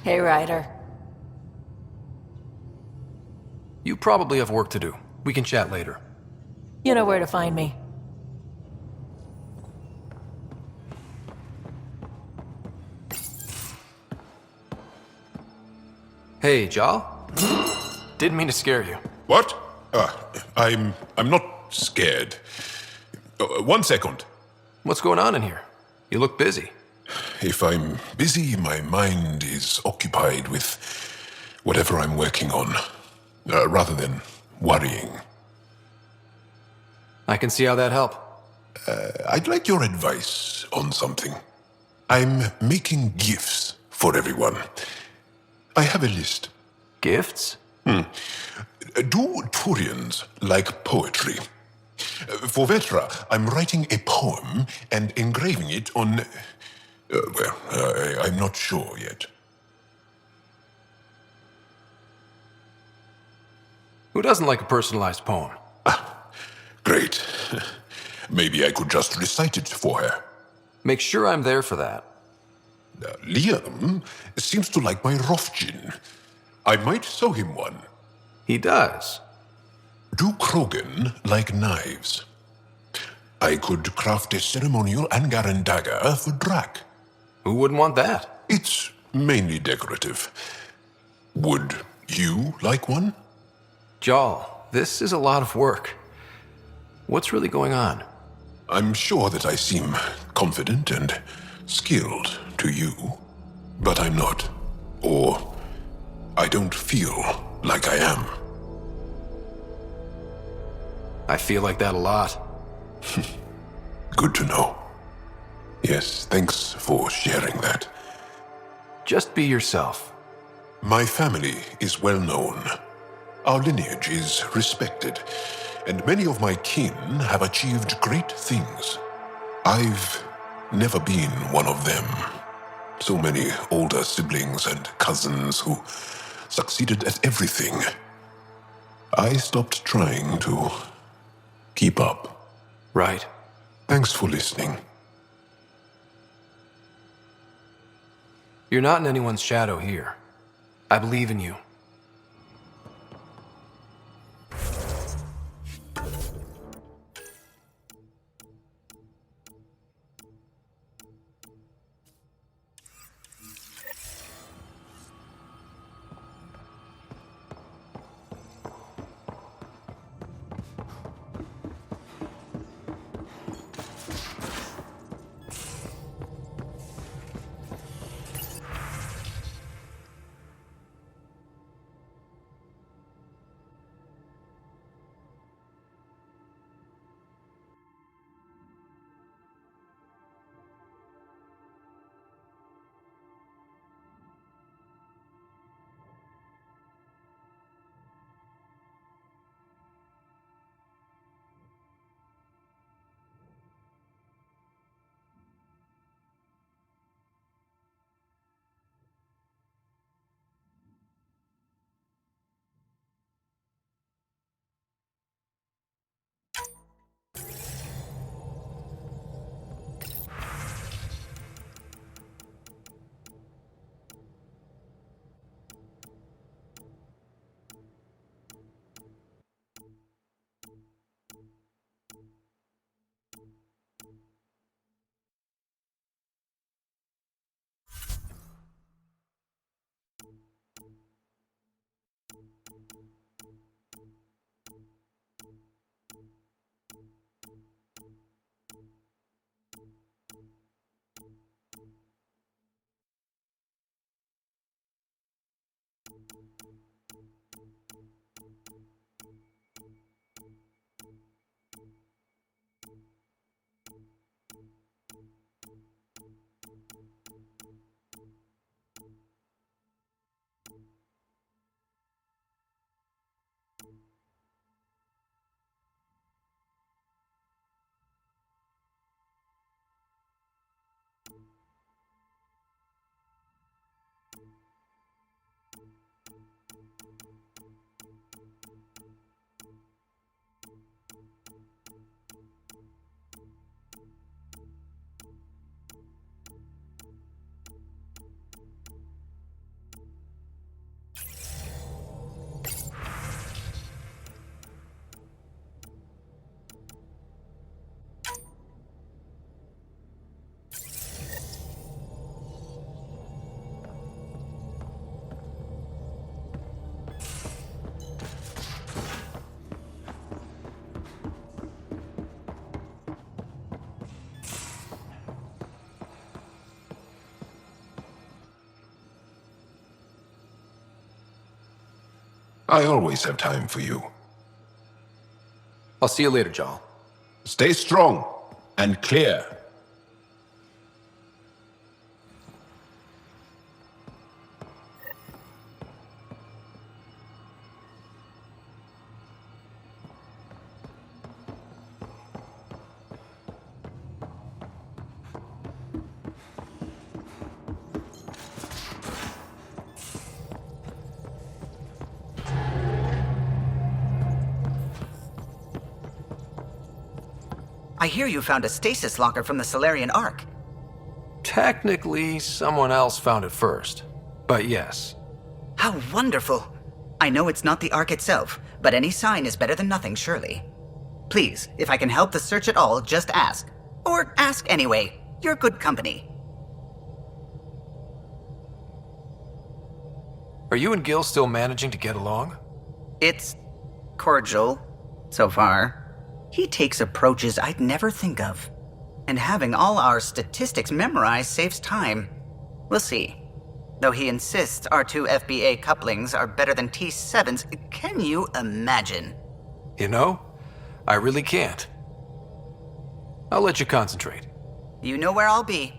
Hey, Ryder. You probably have work to do. We can chat later. You know where to find me. Hey, Jaal? Didn't mean to scare you. What? I'm not scared. 1 second. What's going on in here? You look busy. If I'm busy, my mind is occupied with whatever I'm working on, rather than worrying. I can see how that'd help. I'd like your advice on something. I'm making gifts for everyone. I have a list. Gifts? Do Turians like poetry? For Vetra, I'm writing a poem and engraving it on... I'm not sure yet. Who doesn't like a personalized poem? Great. Maybe I could just recite it for her. Make sure I'm there for that. Liam seems to like my Rofgin. I might sew him one. He does. Do Krogan like knives? I could craft a ceremonial Angaran dagger for Drak. Who wouldn't want that? It's mainly decorative. Would you like one? Jaal, this is a lot of work. What's really going on? I'm sure that I seem confident and skilled to you, but I'm not. Or I don't feel like I am. I feel like that a lot. Good to know. Yes, thanks for sharing that. Just be yourself. My family is well known. Our lineage is respected, and many of my kin have achieved great things. I've never been one of them. So many older siblings and cousins who succeeded at everything. I stopped trying to keep up. Right. Thanks for listening. You're not in anyone's shadow here. I believe in you. I always have time for you. I'll see you later, Jaal. Stay strong and clear. I hear you found a stasis locker from the Solarian Ark. Technically, someone else found it first. But yes. How wonderful! I know it's not the Ark itself, but any sign is better than nothing, surely. Please, if I can help the search at all, just ask. Or ask anyway. You're good company. Are you and Gil still managing to get along? It's cordial, so far. He takes approaches I'd never think of. And having all our statistics memorized saves time. We'll see. Though he insists our two FBA couplings are better than T7's, can you imagine? You know, I really can't. I'll let you concentrate. You know where I'll be.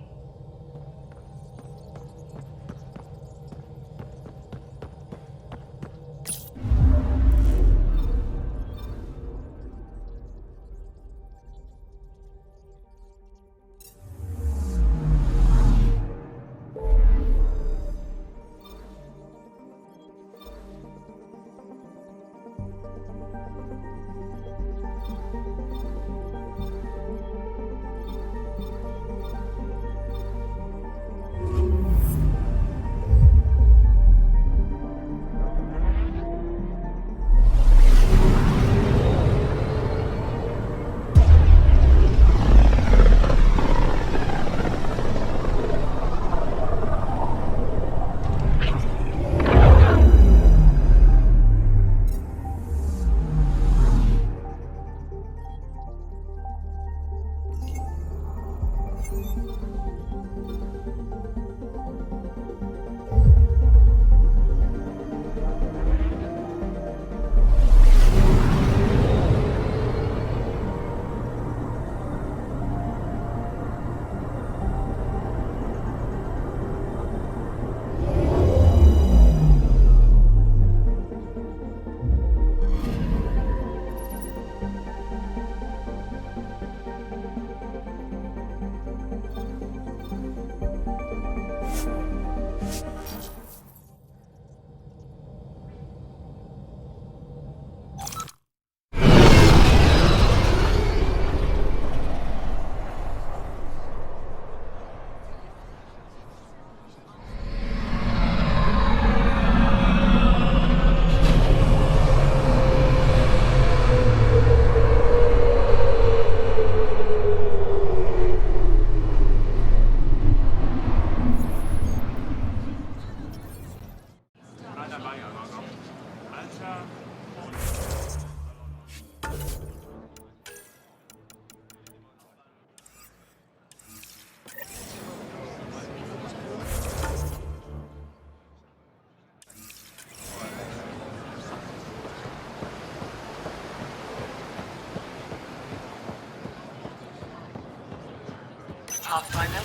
Pathfinder?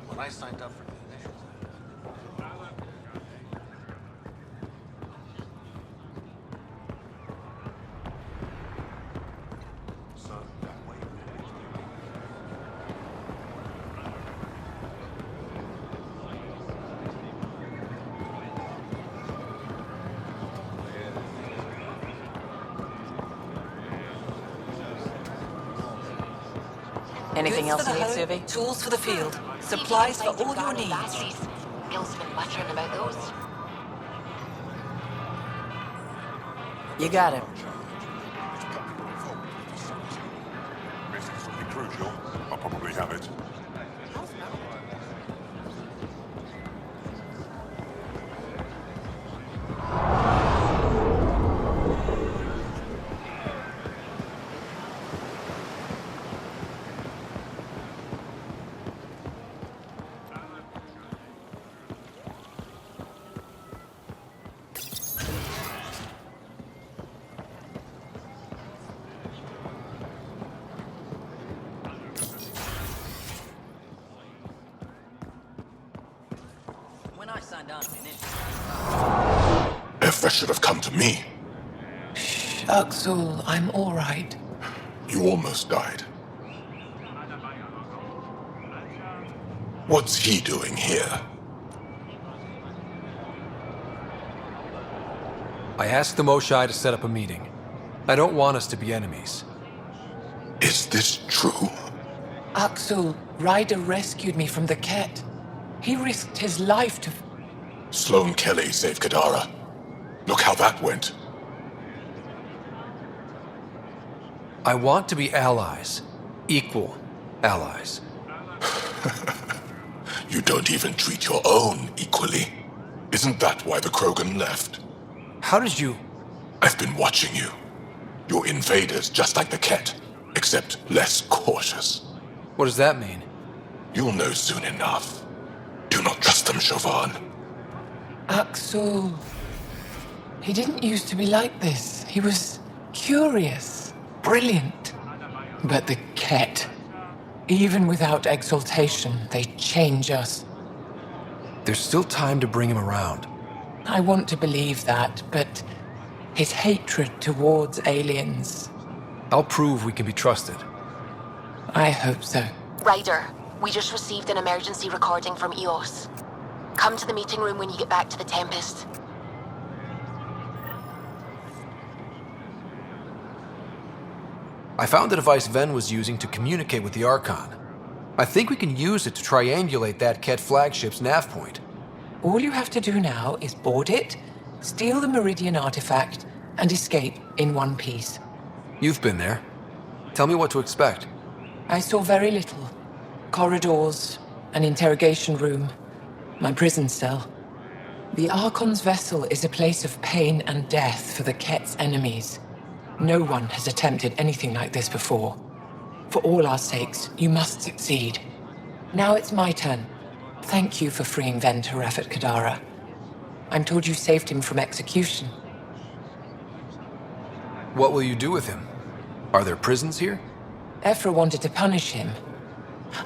When I signed up for the initials. Anything else you need, Home, Suvi? tools for the field, supplies for all your needs. Gil's been muttering about those. You got it. If it's something crucial, I'll probably have it. Effa should have come to me. Axel, I'm all right. You almost died. What's he doing here? I asked the Moshai to set up a meeting. I don't want us to be enemies. Is this true? Axel, Ryder rescued me from the Ket. He risked his life to... Sloane Kelly saved Kadara. Look how that went. I want to be allies. Equal allies. You don't even treat your own equally. Isn't that why the Krogan left? How did you... I've been watching you. You're invaders just like the Ket, except less cautious. What does that mean? You'll know soon enough. Do not trust them, Chauvin. Axel... He didn't used to be like this. He was curious, brilliant. But the Ket, even without exaltation, they change us. There's still time to bring him around. I want to believe that, but his hatred towards aliens... I'll prove we can be trusted. I hope so. Ryder, we just received an emergency recording from EOS. Come to the meeting room when you get back to the Tempest. I found the device Ven was using to communicate with the Archon. I think we can use it to triangulate that Ket flagship's nav point. All you have to do now is board it, steal the Meridian artifact, and escape in one piece. You've been there. Tell me what to expect. I saw very little. Corridors, an interrogation room, my prison cell. The Archon's vessel is a place of pain and death for the Ket's enemies. No one has attempted anything like this before. For all our sakes, you must succeed. Now it's my turn. Thank you for freeing Ven Teref at Kadara. I'm told you saved him from execution. What will you do with him? Are there prisons here? Ephra wanted to punish him.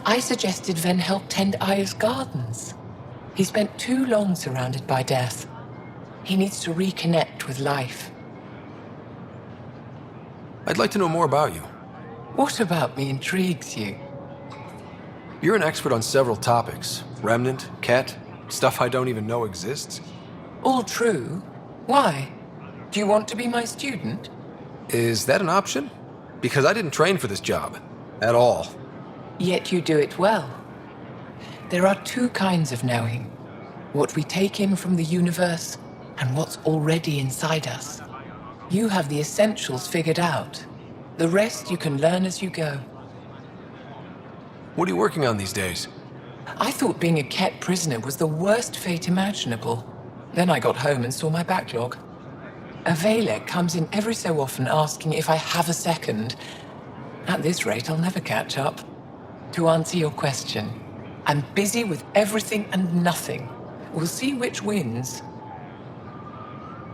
I suggested Ven help tend Aya's gardens. He spent too long surrounded by death. He needs to reconnect with life. I'd like to know more about you. What about me intrigues you? You're an expert on several topics. Remnant, Ket, stuff I don't even know exists. All true. Why? Do you want to be my student? Is that an option? Because I didn't train for this job. At all. Yet you do it well. There are two kinds of knowing. What we take in from the universe, and what's already inside us. You have the essentials figured out. The rest you can learn as you go. What are you working on these days? I thought being a Ket prisoner was the worst fate imaginable. Then I got home and saw my backlog. A Valek comes in every so often asking if I have a second. At this rate, I'll never catch up. To answer your question, I'm busy with everything and nothing. We'll see which wins.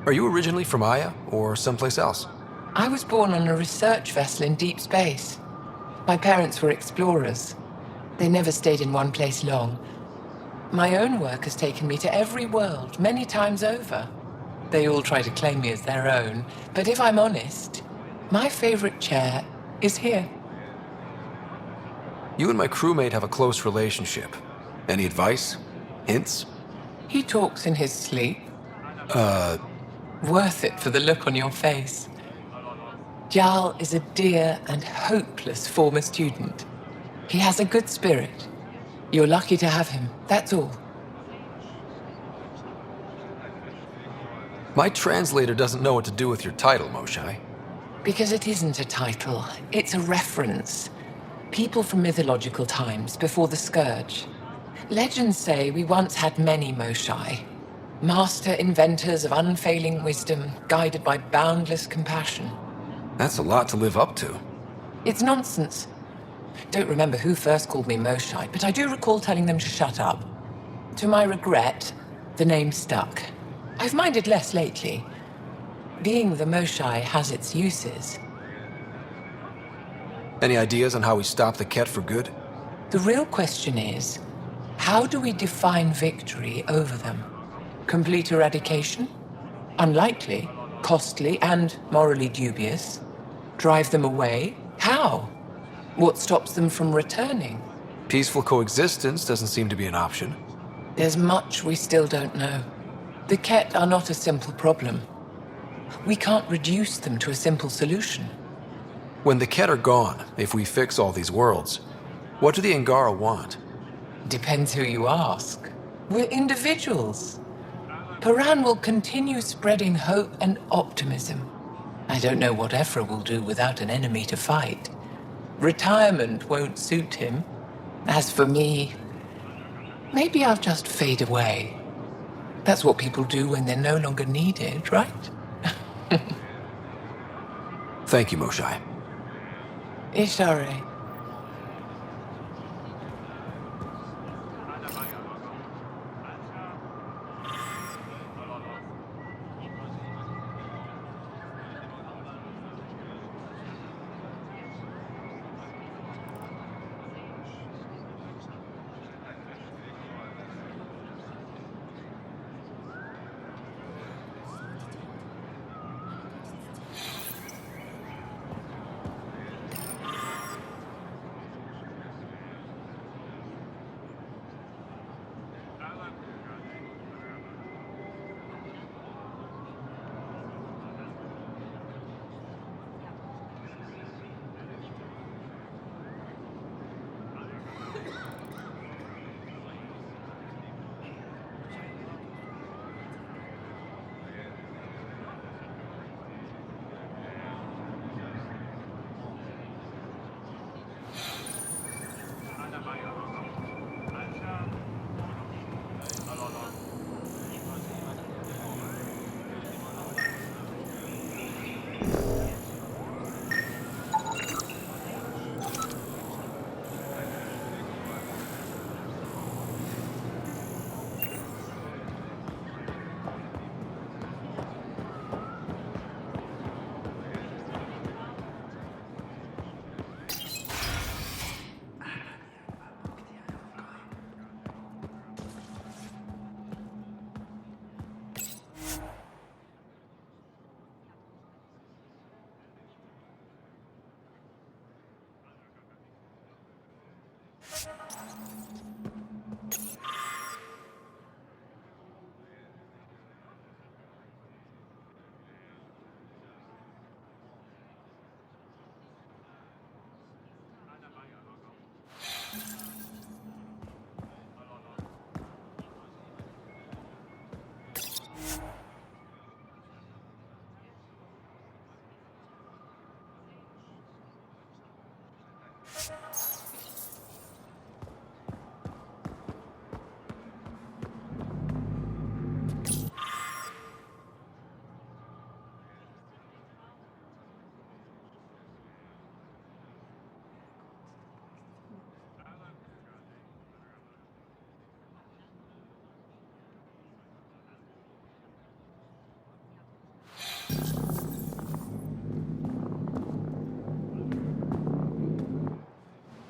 Are you originally from Aya, or someplace else? I was born on a research vessel in deep space. My parents were explorers. They never stayed in one place long. My own work has taken me to every world, many times over. They all try to claim me as their own, but if I'm honest, my favorite chair is here. You and my crewmate have a close relationship. Any advice? Hints? He talks in his sleep. Worth it for the look on your face. Jaal is a dear and hopeless former student. He has a good spirit. You're lucky to have him, that's all. My translator doesn't know what to do with your title, Moshai. Because it isn't a title, it's a reference. People from mythological times before the Scourge. Legends say we once had many Moshai. Master inventors of unfailing wisdom, guided by boundless compassion. That's a lot to live up to. It's nonsense. Don't remember who first called me Moshai, but I do recall telling them to shut up. To my regret, the name stuck. I've minded less lately. Being the Moshai has its uses. Any ideas on how we stop the Ket for good? The real question is, How do we define victory over them? Complete eradication? Unlikely, costly, and morally dubious. Drive them away? How? What stops them from returning? Peaceful coexistence doesn't seem to be an option. There's much we still don't know. The Ket are not a simple problem. We can't reduce them to a simple solution. When the Ket are gone, if we fix all these worlds, what do the Angara want? Depends who you ask. We're individuals. Paran will continue spreading hope and optimism. I don't know what Ephra will do without an enemy to fight. Retirement won't suit him. As for me, maybe I'll just fade away. That's what people do when they're no longer needed, right? Thank you, Moshae. Ishare.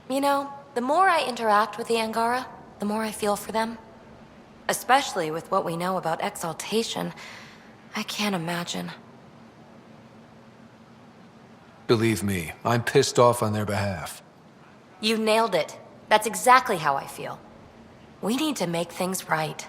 You know, the more I interact with the Angara, the more I feel for them. Especially with what we know about exaltation. I can't imagine. Believe me, I'm pissed off on their behalf. You nailed it. That's exactly how I feel. We need to make things right.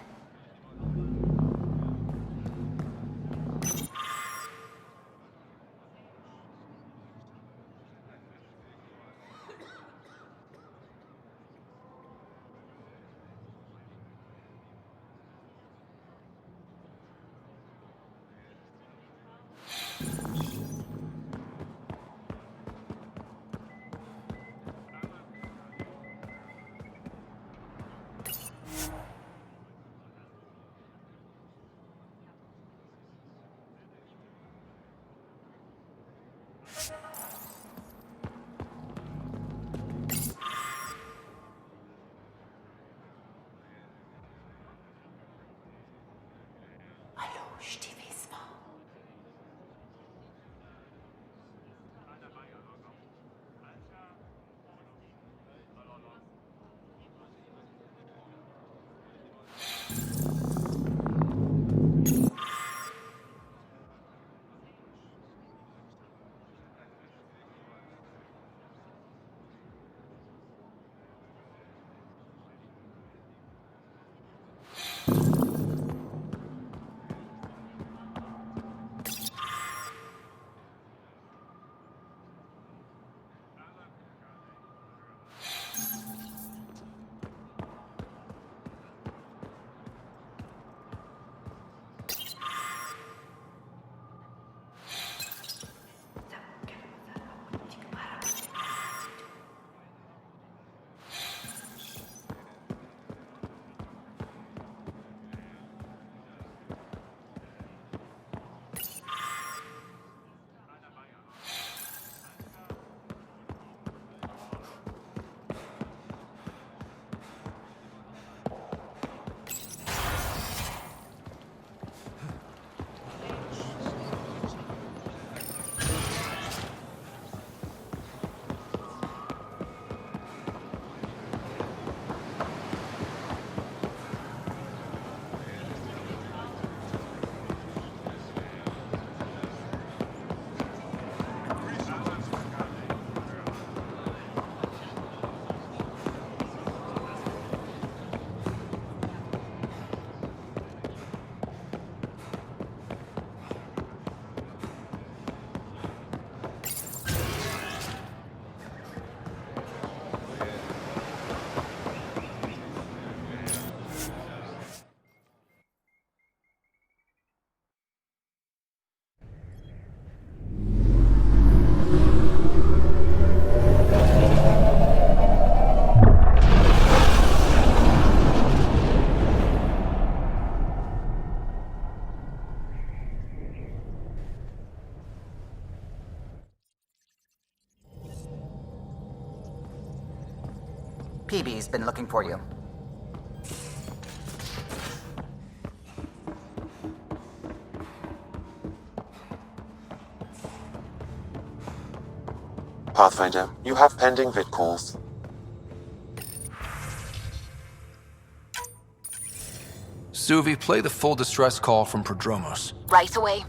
PB's been looking for you. Pathfinder, you have pending vid calls. Suvi, play the full distress call from Prodromos. Right away.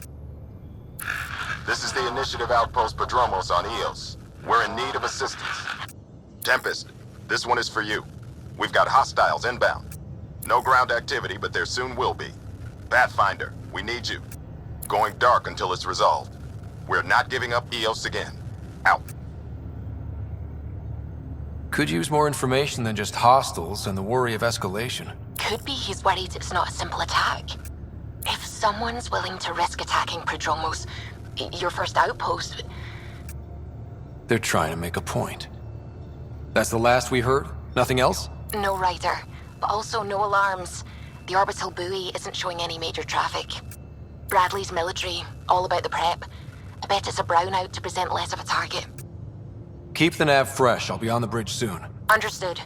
This is the Initiative Outpost Prodromos on Eos. We're in need of assistance. Tempest, this one is for you. We've got hostiles inbound. No ground activity, but there soon will be. Pathfinder, we need you. Going dark until it's resolved. We're not giving up Eos again. Out. Could use more information than just hostiles and the worry of escalation. Could be he's worried it's not a simple attack. If someone's willing to risk attacking Prodromos, your first outpost... They're trying to make a point. That's the last we heard? Nothing else? No rider, but also no alarms. The orbital buoy isn't showing any major traffic. Bradley's military, all about the prep. I bet it's a brownout to present less of a target. Keep the nav fresh. I'll be on the bridge soon. Understood.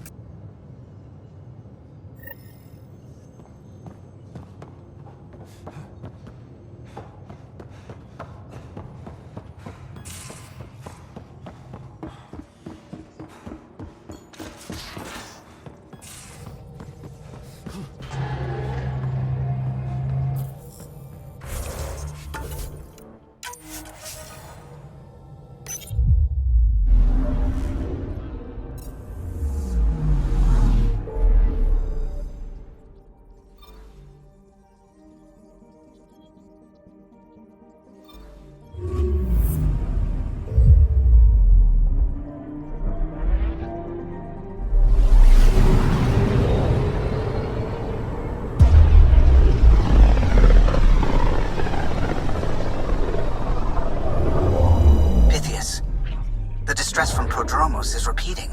Is repeating.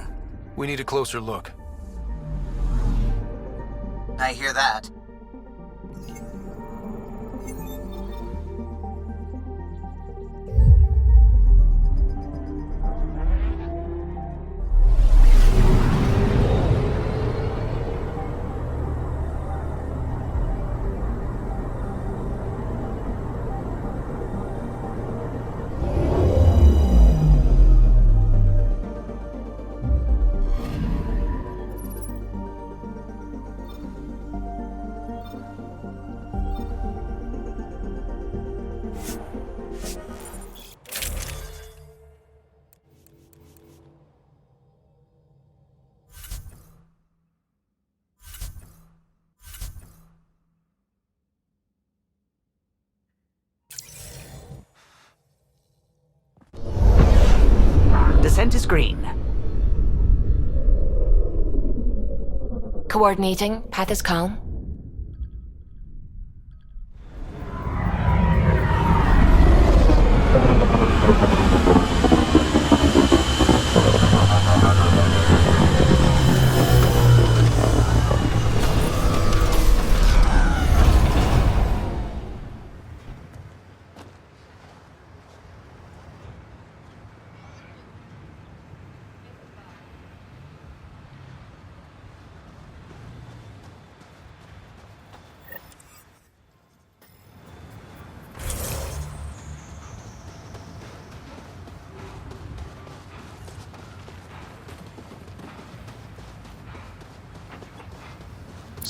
We need a closer look. I hear that. Descent is green. Coordinating. Path is calm.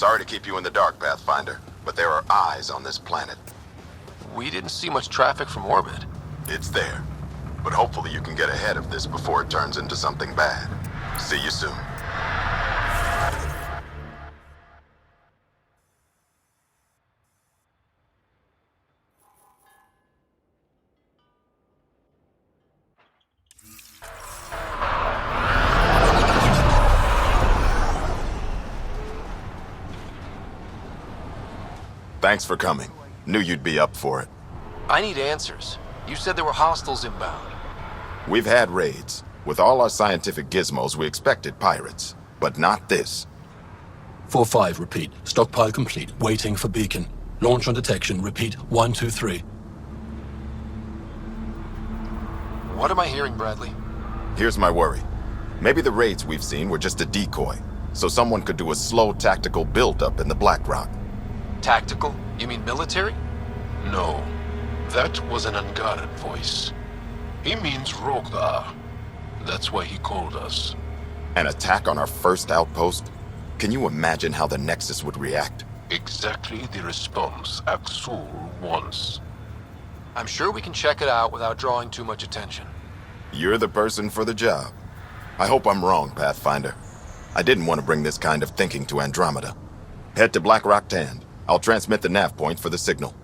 Sorry to keep you in the dark, Pathfinder, but there are eyes on this planet. We didn't see much traffic from orbit. It's there. But hopefully you can get ahead of this before it turns into something bad. See you soon. Thanks for coming. Knew you'd be up for it. I need answers. You said there were hostiles inbound. We've had raids. With all our scientific gizmos, we expected pirates. But not this. 4-5, repeat. Stockpile complete. Waiting for beacon. Launch on detection. Repeat. 1, 2, 3. What am I hearing, Bradley? Here's my worry. Maybe the raids we've seen were just a decoy, so someone could do a slow tactical build-up in the Black Rock. Tactical? You mean military? No, that was an Angaran voice. He means Rogar. That's why he called us. An attack on our first outpost? Can you imagine how the Nexus would react? Exactly the response Axul wants. I'm sure we can check it out without drawing too much attention. You're the person for the job. I hope I'm wrong, Pathfinder. I didn't want to bring this kind of thinking to Andromeda. Head to Black Rock Tand. I'll transmit the nav point for the signal.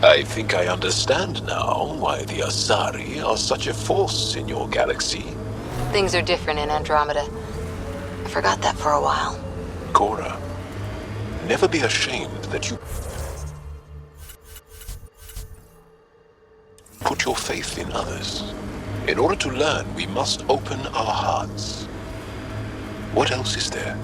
I think I understand now why the Asari are such a force in your galaxy. Things are different in Andromeda. I forgot that for a while. Cora, never be ashamed that you put your faith in others. In order to learn, we must open our hearts. What else is there?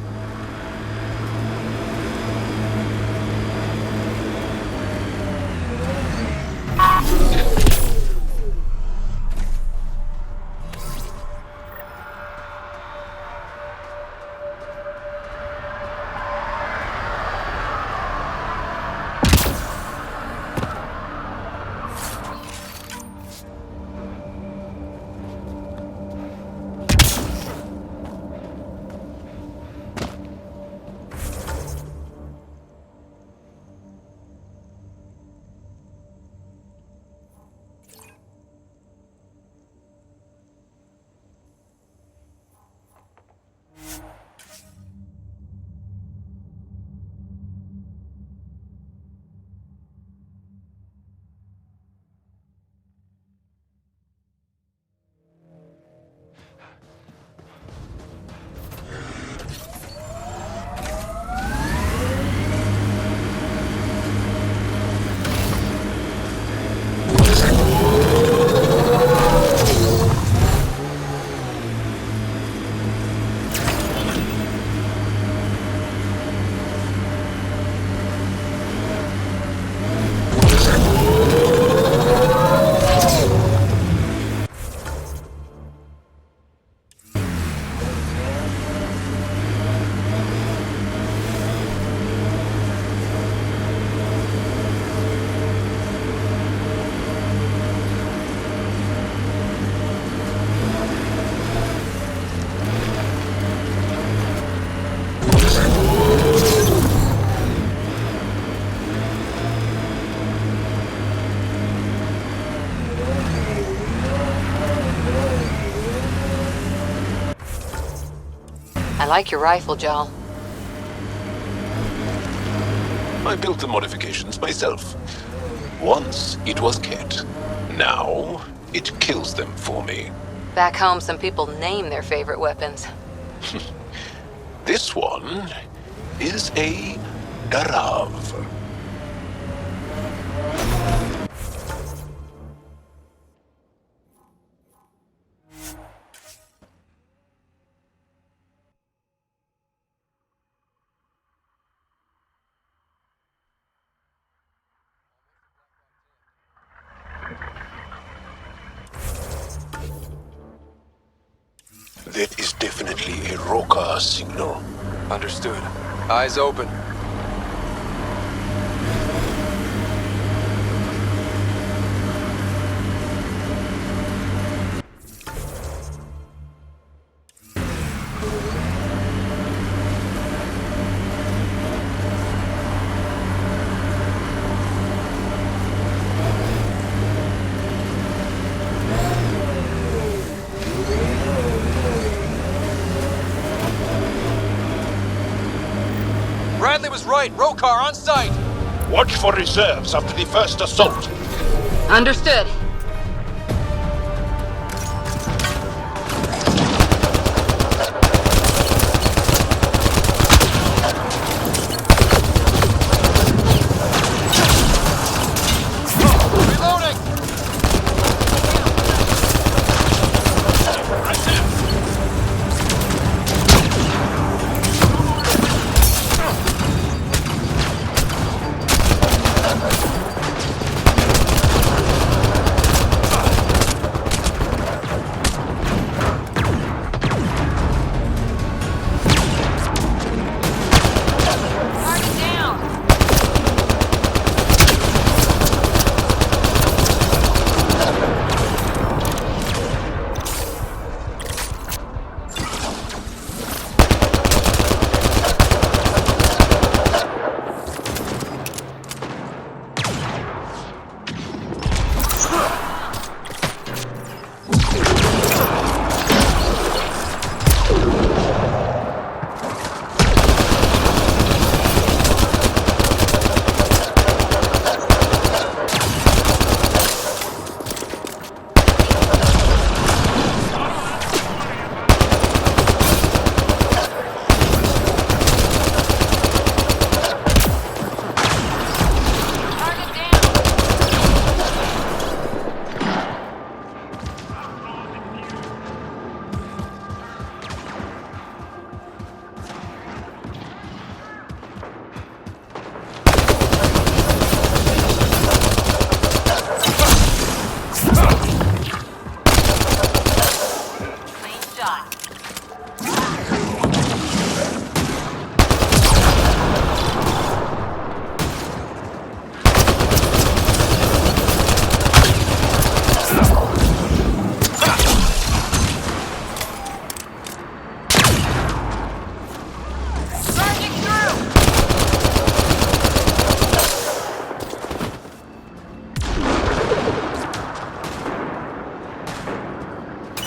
I like your rifle, Jaal. I built the modifications myself. Once it was Ket. Now it kills them for me. Back home, some people name their favorite weapons. This one is a Darav. That is definitely a Roka signal. Understood. Eyes open. Bradley was right. Rokar on site. Watch for reserves after the first assault. Understood.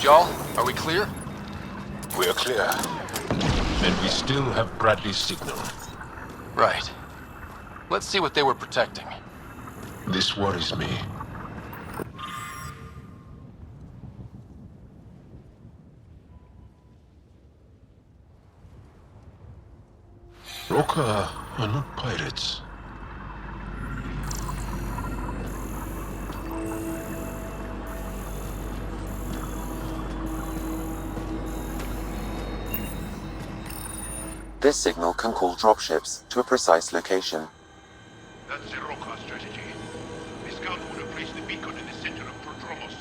Jaal, are we clear? We're clear. And we still have Bradley's signal. Right. Let's see what they were protecting. This worries me. Roka are not pirates. This signal can call dropships to a precise location. That's the Roka strategy. The scout would have placed the beacon in the center of Prodromos.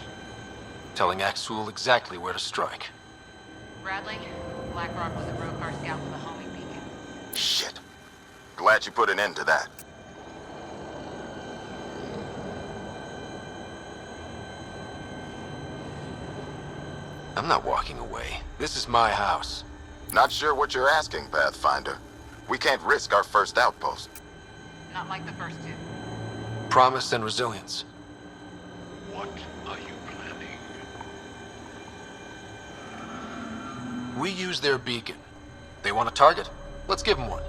Telling Axul exactly where to strike. Bradley, Blackrock was a Rokar scout for the homing beacon. Shit. Glad you put an end to that. I'm not walking away. This is my house. Not sure what you're asking, Pathfinder. We can't risk our first outpost. Not like the first two. Promise and resilience. What are you planning? We use their beacon. They want a target? Let's give them one.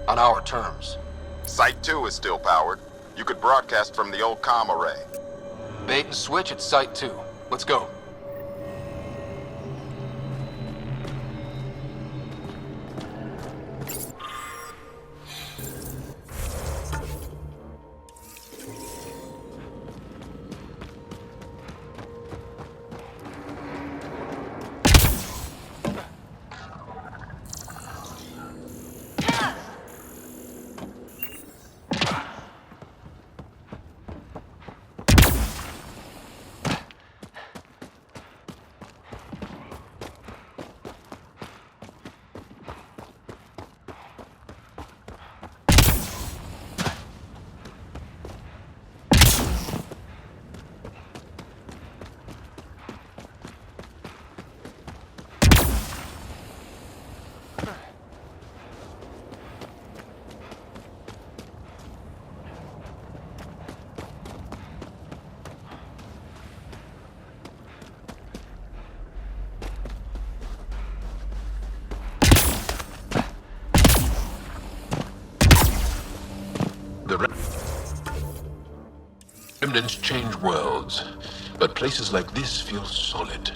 On our terms. Site 2 is still powered. You could broadcast from the old comm array. Bait and switch at Site 2. Let's go. The remnants change worlds, but places like this feel solid.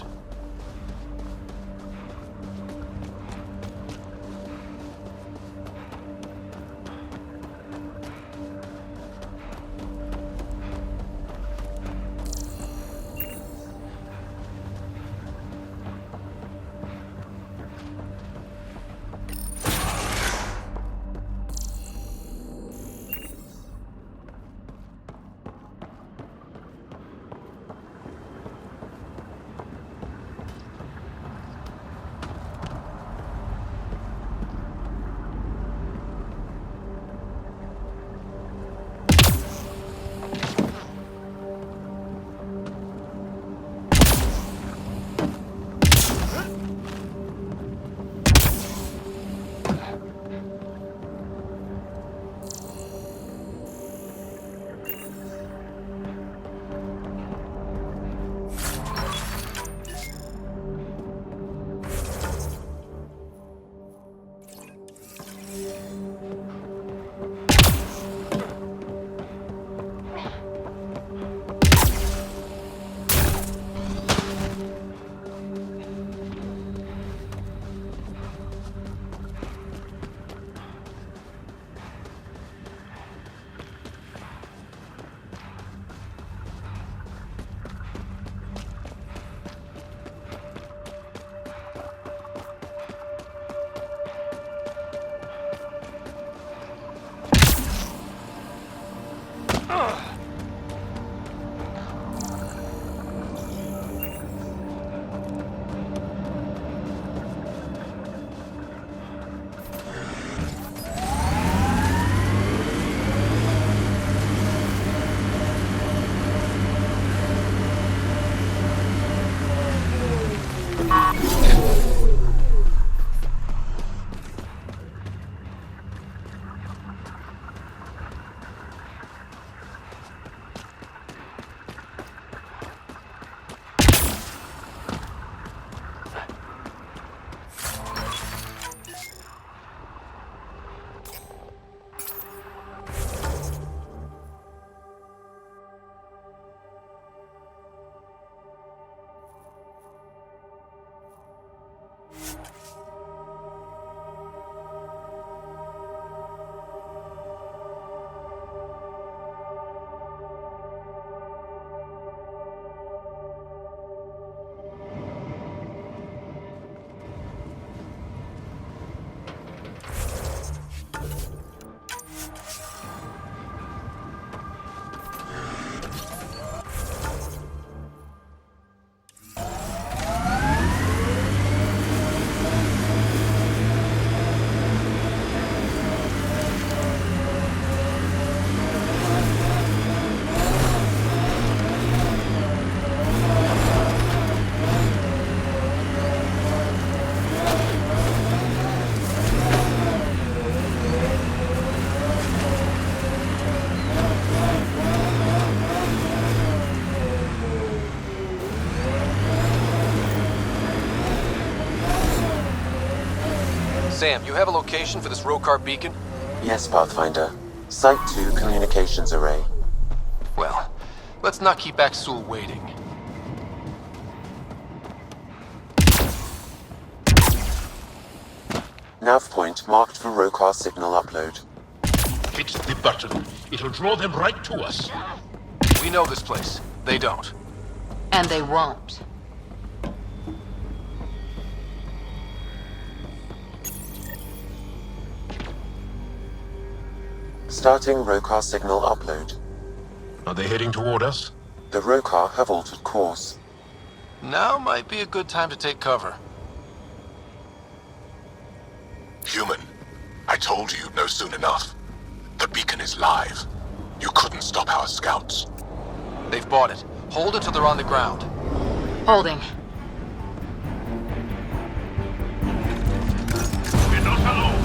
Sam, you have a location for this Rokar beacon? Yes, Pathfinder. Site 2 communications array. Well, let's not keep Axul waiting. Nav point marked for Rokar signal upload. Hit the button. It'll draw them right to us. We know this place. They don't. And they won't. Starting Rokar signal upload. Are they heading toward us? The Rokar have altered course. Now might be a good time to take cover. Human, I told you you'd know soon enough. The beacon is live. You couldn't stop our scouts. They've bought it. Hold it till they're on the ground. Holding. We're not alone.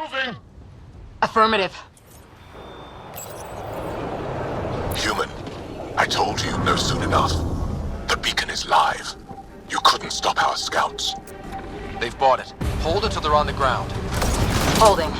Moving! Affirmative. Human, I told you no soon enough. The beacon is live. You couldn't stop our scouts. They've bought it. Hold it till they're on the ground. Holding.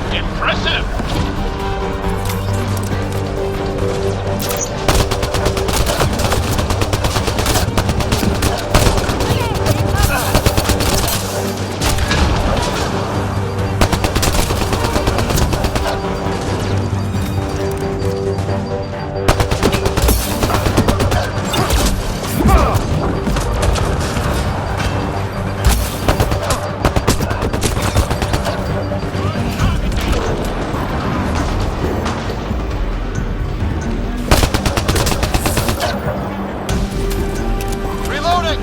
Impressive! Reloading!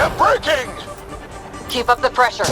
They're breaking! Keep up the pressure.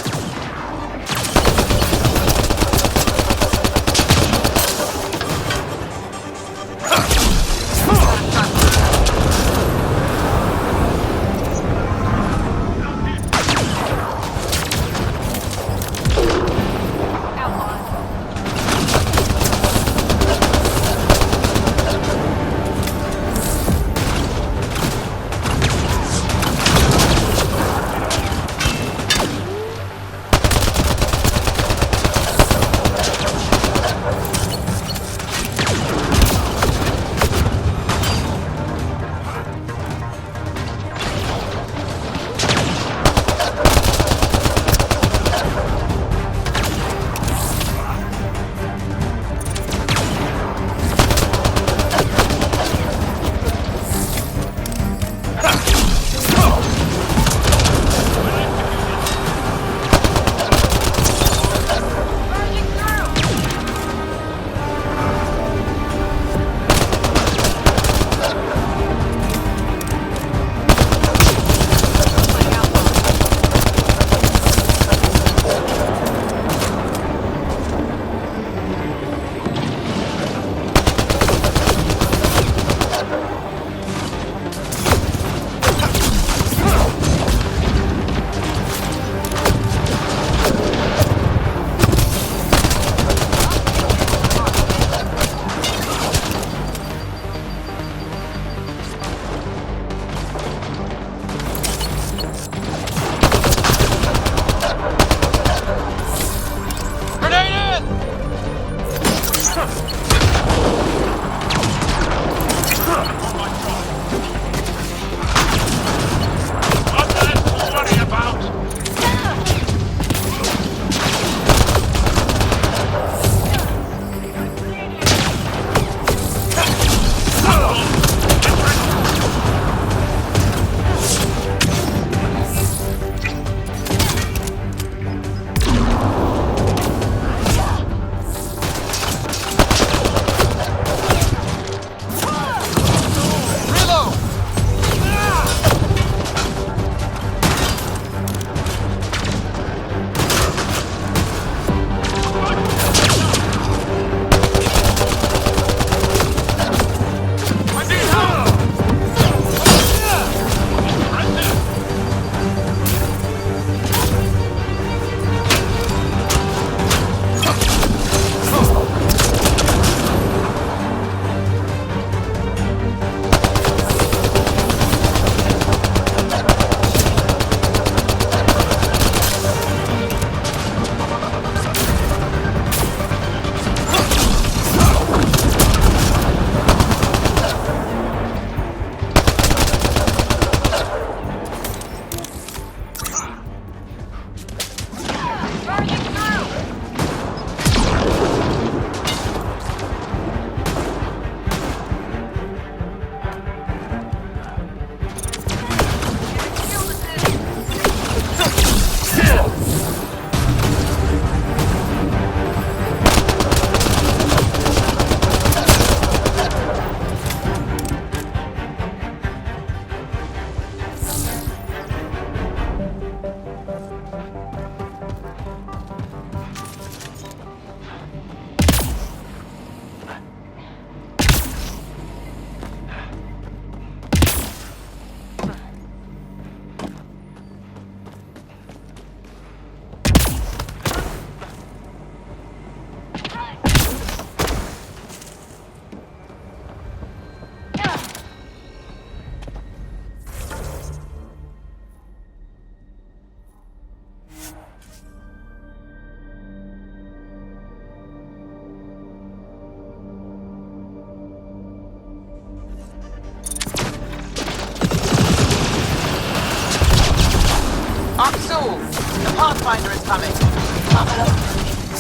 Pathfinder is coming.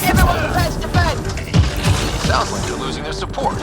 Everyone prepared to defend. Sounds like they're losing their support.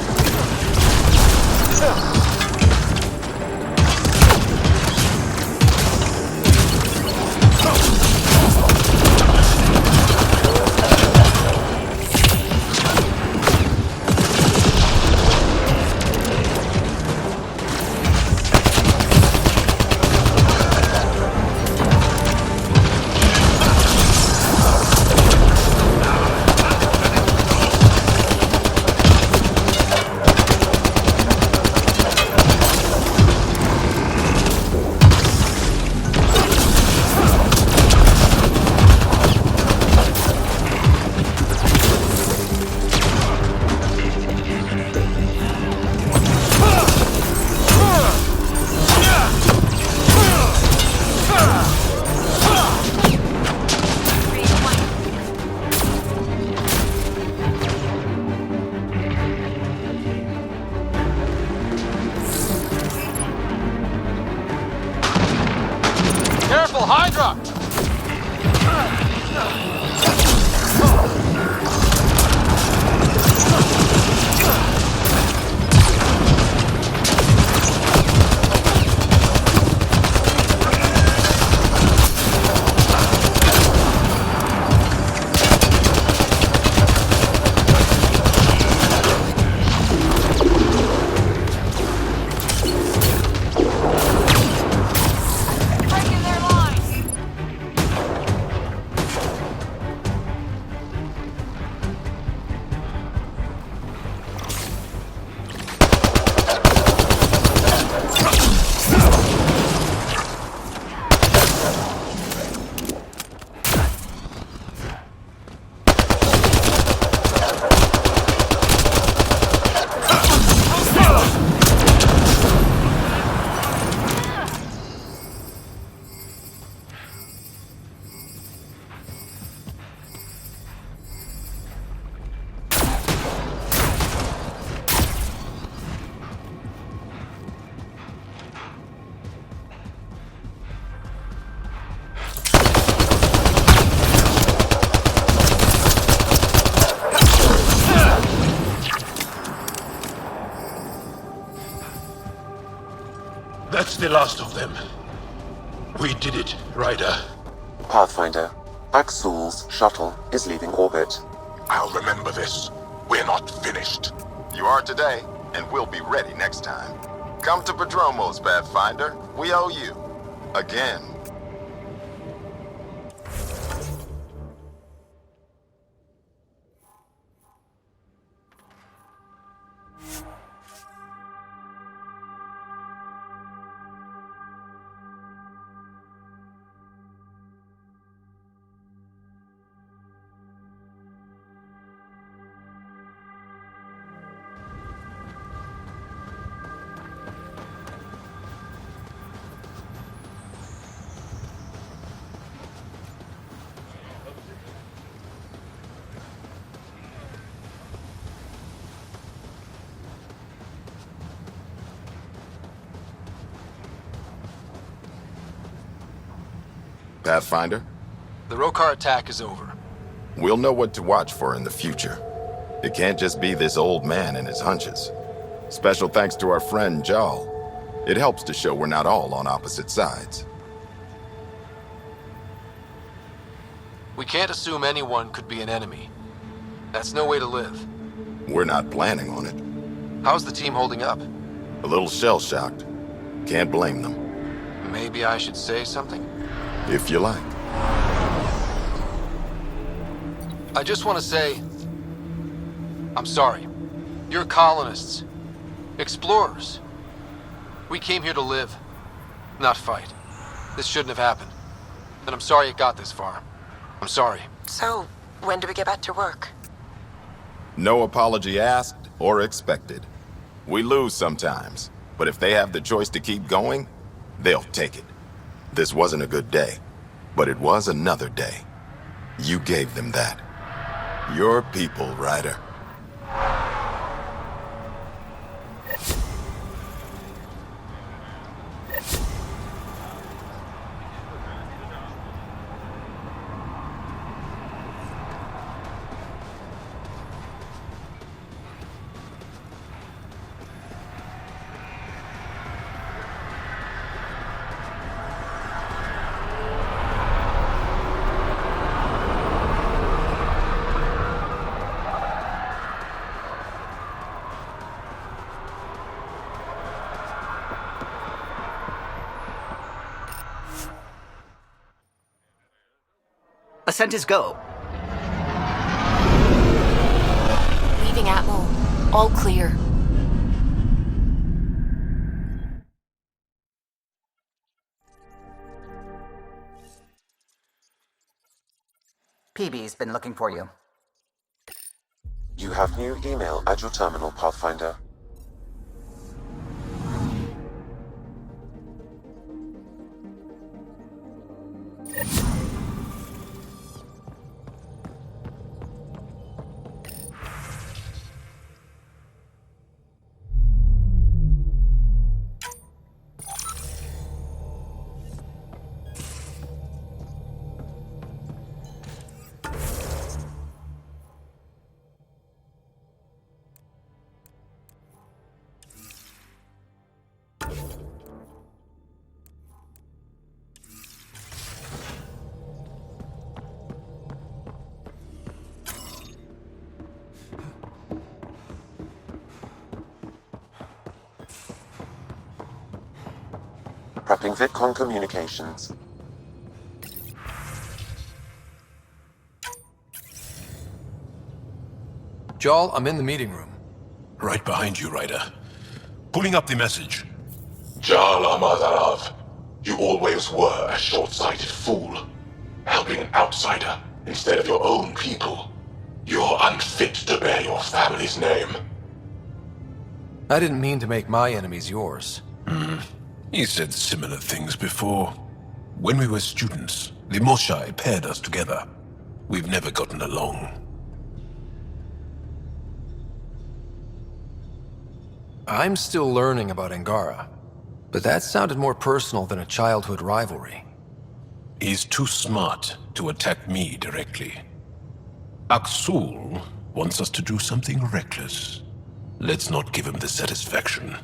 Careful, Hydra! That's the last of them. We did it, Ryder. Pathfinder, Axul's shuttle is leaving orbit. I'll remember this. We're not finished. You are today, and we'll be ready next time. Come to Prodromos, Pathfinder. We owe you. Again. Pathfinder, The Rokar attack is over. we'll know what to watch for in the future. It can't just be this old man and his hunches. Special thanks to our friend Jaal. It helps to show we're not all on opposite sides. We can't assume anyone could be an enemy. That's no way to live. We're not planning on it. How's the team holding up? A little shell-shocked. Can't blame them. Maybe I should say something? If you like. I just want to say, I'm sorry. You're colonists. Explorers. We came here to live, not fight. This shouldn't have happened. And I'm sorry it got this far. I'm sorry. So, when do we get back to work? No apology asked or expected. We lose sometimes, but if they have the choice to keep going, they'll take it. This wasn't a good day, but it was another day. You gave them that. Your people, Ryder. Ascent is go. Leaving Atmo. All clear. PB's been looking for you. You have new email at your terminal, Pathfinder. Prepping VidCon communications. Jaal, I'm in the meeting room. Right behind you, Ryder. Pulling up the message. Jaal Ama Darav, you always were a short-sighted fool. Helping an outsider instead of your own people. You're unfit to bear your family's name. I didn't mean to make my enemies yours. He said similar things before. When we were students, the Moshai paired us together. We've never gotten along. I'm still learning about Angara, but that sounded more personal than a childhood rivalry. He's too smart to attack me directly. Aksul wants us to do something reckless. Let's not give him the satisfaction.